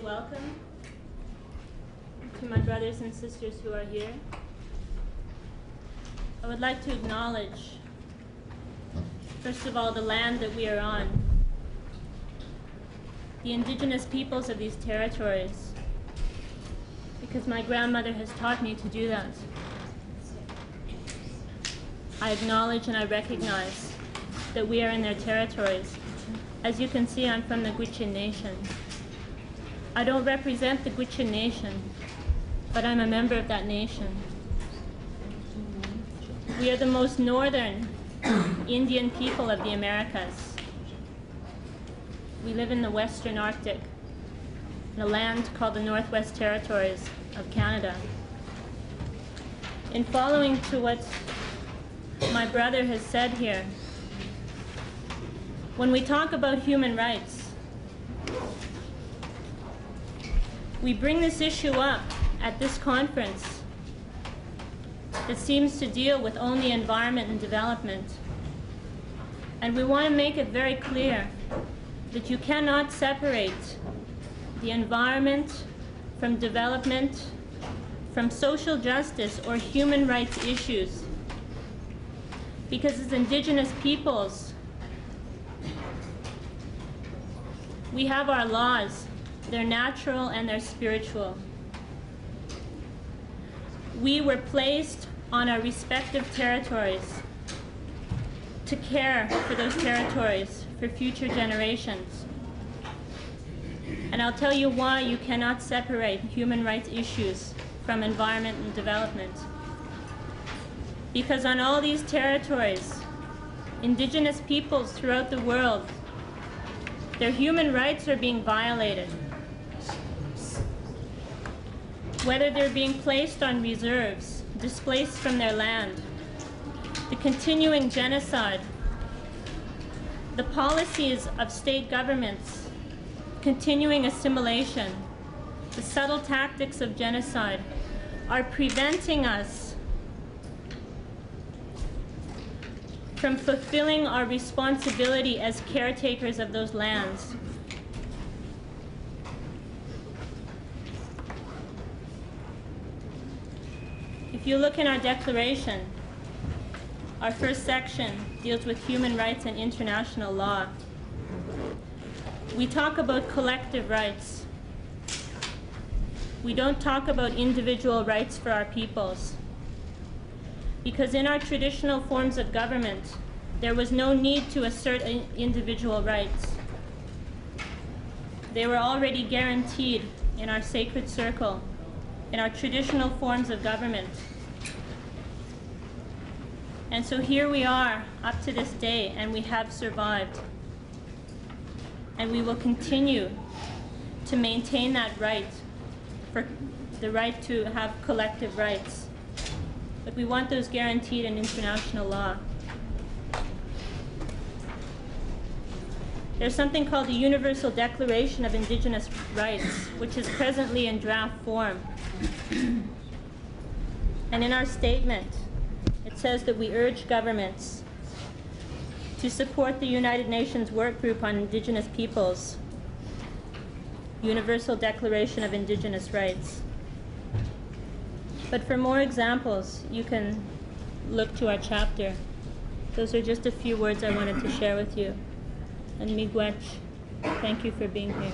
say welcome to my brothers and sisters who are here. I would like to acknowledge, first of all, the land that we are on, the indigenous peoples of these territories, because my grandmother has taught me to do that. I acknowledge and I recognize that we are in their territories. As you can see, I'm from the Gwich'in nation. I don't represent the Gwich'in nation, but I'm a member of that nation. We are the most northern Indian people of the Americas. We live in the Western Arctic, in a land called the Northwest Territories of Canada. In following to what my brother has said here, when we talk about human rights, we bring this issue up at this conference that seems to deal with only environment and development. And we want to make it very clear that you cannot separate the environment from development, from social justice or human rights issues. Because as indigenous peoples, we have our laws. They're natural and they're spiritual. We were placed on our respective territories to care for those territories for future generations. And I'll tell you why you cannot separate human rights issues from environment and development. Because on all these territories, indigenous peoples throughout the world, their human rights are being violated. Whether they're being placed on reserves, displaced from their land, the continuing genocide, the policies of state governments, continuing assimilation, the subtle tactics of genocide are preventing us from fulfilling our responsibility as caretakers of those lands. If you look in our declaration, our first section deals with human rights and international law. We talk about collective rights. We don't talk about individual rights for our peoples. Because in our traditional forms of government, there was no need to assert individual rights. They were already guaranteed in our sacred circle, in our traditional forms of government. And so here we are up to this day, and we have survived. And we will continue to maintain that right, for the right to have collective rights. But we want those guaranteed in international law. There's something called the Universal Declaration of Indigenous Rights, which is presently in draft form. And in our statement, it says that we urge governments to support the United Nations Work Group on Indigenous Peoples, Universal Declaration of Indigenous Rights. But for more examples, you can look to our chapter. Those are just a few words I wanted to share with you. And miigwech, thank you for being here.